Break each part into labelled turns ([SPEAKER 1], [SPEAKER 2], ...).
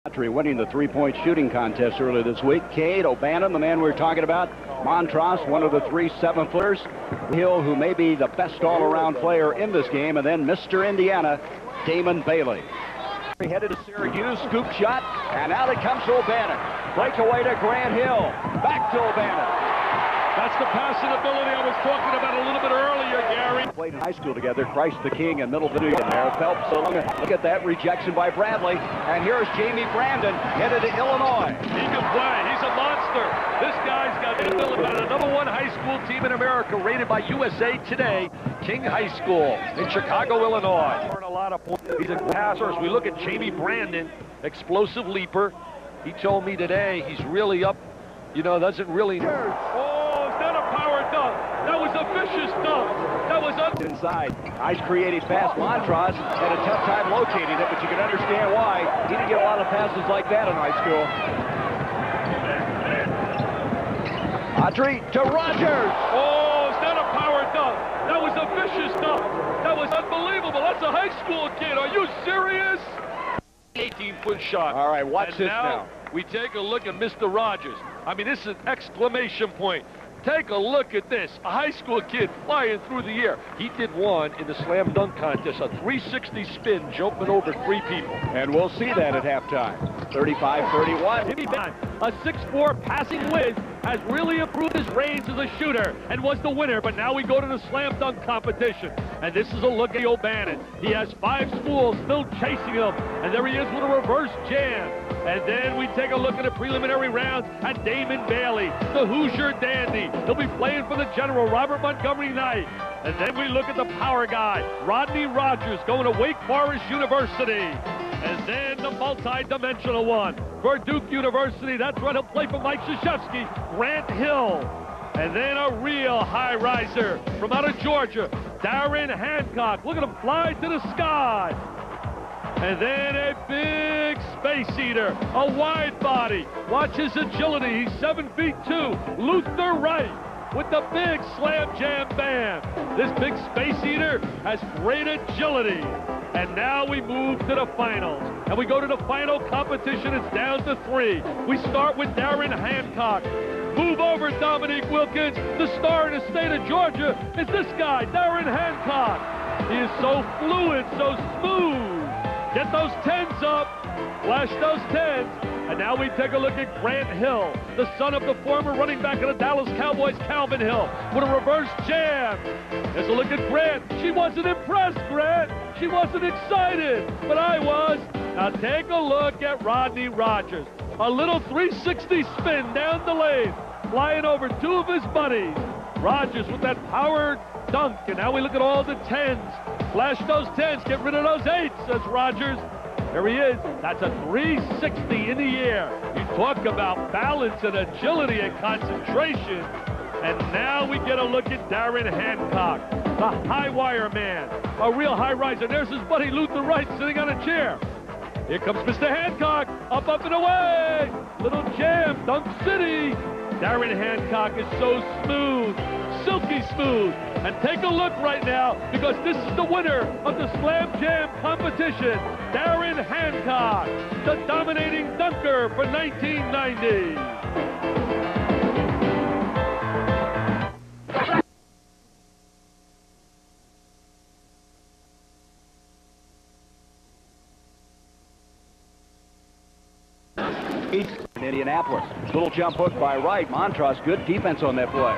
[SPEAKER 1] Winning the three-point shooting contest earlier this week. Cade O'Bannon, the man we were talking about. Montross, one of the 3 7-footers. Hill, who may be the best all-around player in this game. And then Mr. Indiana, Damon Bailey. Headed to Syracuse, scoop shot, and out it comes to O'Bannon. Breakaway to Grant Hill. Back to O'Bannon.
[SPEAKER 2] That's the passing ability I was talking about a little bit earlier, Gary.
[SPEAKER 1] Played in high school together. Christ the King and Middle Virginia there. Phelps, look at that rejection by Bradley. And here's Jamie Brandon headed to Illinois.
[SPEAKER 2] He can play. He's a monster. This guy's got the ability. The number 1 high school team in America, rated by USA Today, King High School in Chicago, Illinois. A lot of points. He's a passer. As we look at Jamie Brandon, explosive leaper. He told me today he's really up. You know, doesn't really. Oh, is that a power dunk? That was a vicious dunk. That was
[SPEAKER 1] inside. Nice creative pass. Montross had a tough time locating it, but you can understand why. He didn't get a lot of passes like that in high school. Autry to Rogers.
[SPEAKER 2] Oh, is that a power dunk? That was a vicious dunk. That was unbelievable. That's a high school kid. Are you serious? 18-foot shot.
[SPEAKER 1] All right, watch this now.
[SPEAKER 2] We take a look at Mr. Rogers. I mean, this is an exclamation point. Take a look at this. A high school kid flying through the air. He did one in the slam dunk contest, a 360 spin, jumping over 3 people.
[SPEAKER 1] And we'll see that at halftime. 35-31.
[SPEAKER 2] A 6'4" passing whiz has really improved his range as a shooter and was the winner, but now we go to the slam dunk competition. And this is a look at O'Bannon. He has 5 schools still chasing him, and there he is with a reverse jam. And then we take a look at the preliminary rounds at Damon Bailey, the Hoosier dandy. He'll be playing for the General, Robert Montgomery Knight. And then we look at the power guy, Rodney Rogers, going to Wake Forest University. And then the multi-dimensional one for Duke University. That's right, he'll play for Mike Krzyzewski, Grant Hill. And then a real high riser from out of Georgia, Darren Hancock. Look at him fly to the sky. And then a big space eater, a wide body. Watch his agility. He's 7'2", Luther Wright with the big slam jam bam. This big space eater has great agility. And now we move to the finals. And we go to the final competition. It's down to 3. We start with Darren Hancock. Move over, Dominique Wilkins. The star in the state of Georgia is this guy, Darren Hancock. He is so fluid, so smooth. Get those 10s up, flash those 10s. And now we take a look at Grant Hill, the son of the former running back of the Dallas Cowboys, Calvin Hill, with a reverse jam. There's a look at Grant. She wasn't impressed, Grant. She wasn't excited, but I was. Now take a look at Rodney Rogers. A little 360 spin down the lane, flying over 2 of his buddies. Rogers with that power dunk, and now we look at all the 10s. Flash those 10s, get rid of those 8s, says Rogers. There he is. That's a 360 in the air. You talk about balance and agility and concentration. And now we get a look at Darren Hancock, the high wire man, a real high riser. There's his buddy Luther Wright sitting on a chair. Here comes Mr. Hancock, up and away. Little jam, Dunk City. Darren Hancock is so smooth, silky smooth. And take a look right now, because this is the winner of the Slam Jam competition, Darren Hancock, the dominating dunker for 1990.
[SPEAKER 1] In Indianapolis. Little jump hook by Wright. Montross, good defense on that play.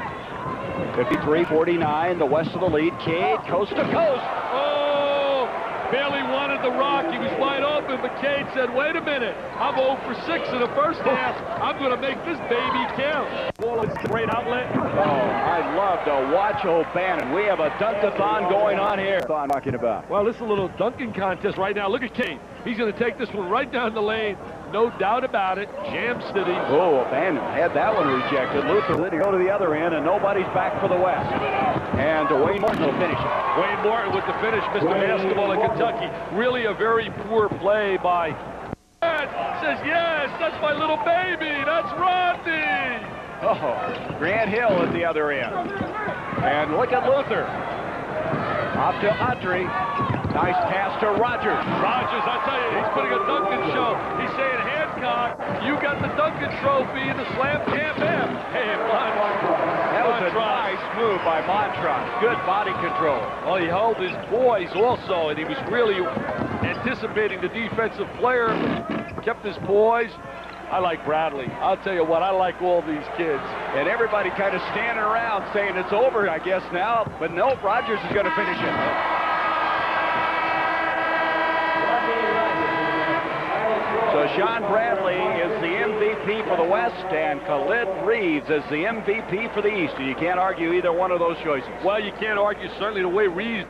[SPEAKER 1] 53-49, the west of the lead. Cade, coast to coast.
[SPEAKER 2] Oh, Bailey wanted the rock. He was wide open, but Cade said, wait a minute. I'm 0 for 6 in the first half. I'm going to make this baby count. It's a great outlet.
[SPEAKER 1] Oh, I'd love to watch O'Bannon. We have a dunk-a-thon going on here. I'm talking about.
[SPEAKER 2] Well, this is a little dunking contest right now. Look at Cade. He's going to take this one right down the lane. No doubt about it. Jam City.
[SPEAKER 1] Oh, O'Bannon had that one rejected. Luther to go to the other end, and nobody's back for the West. And Wayne Morton will finish it.
[SPEAKER 2] Wayne Morton with the finish, Mr. Basketball in Kentucky. Really a very poor play by... Says, yes, that's my little baby. That's Rodney.
[SPEAKER 1] Oh, Grant Hill at the other end. And look at Luther. Off to Autry. Nice pass to Rogers.
[SPEAKER 2] Rogers, I tell you, he's putting a Duncan show. He's saying, second trophy in the Slam Camp M. Hey,
[SPEAKER 1] That was a nice move by Montrose. Good body control.
[SPEAKER 2] Well, he held his poise also, and he was really anticipating the defensive player, kept his poise. I like Bradley. I'll tell you what, I like all these kids.
[SPEAKER 1] And everybody kind of standing around saying it's over, I guess, now. But no, Rogers is going to finish it. So Sean Bradley is the MVP for the West, and Khalid Reeves is the MVP for the East. And you can't argue either one of those choices.
[SPEAKER 2] Well, you can't argue certainly the way Reeves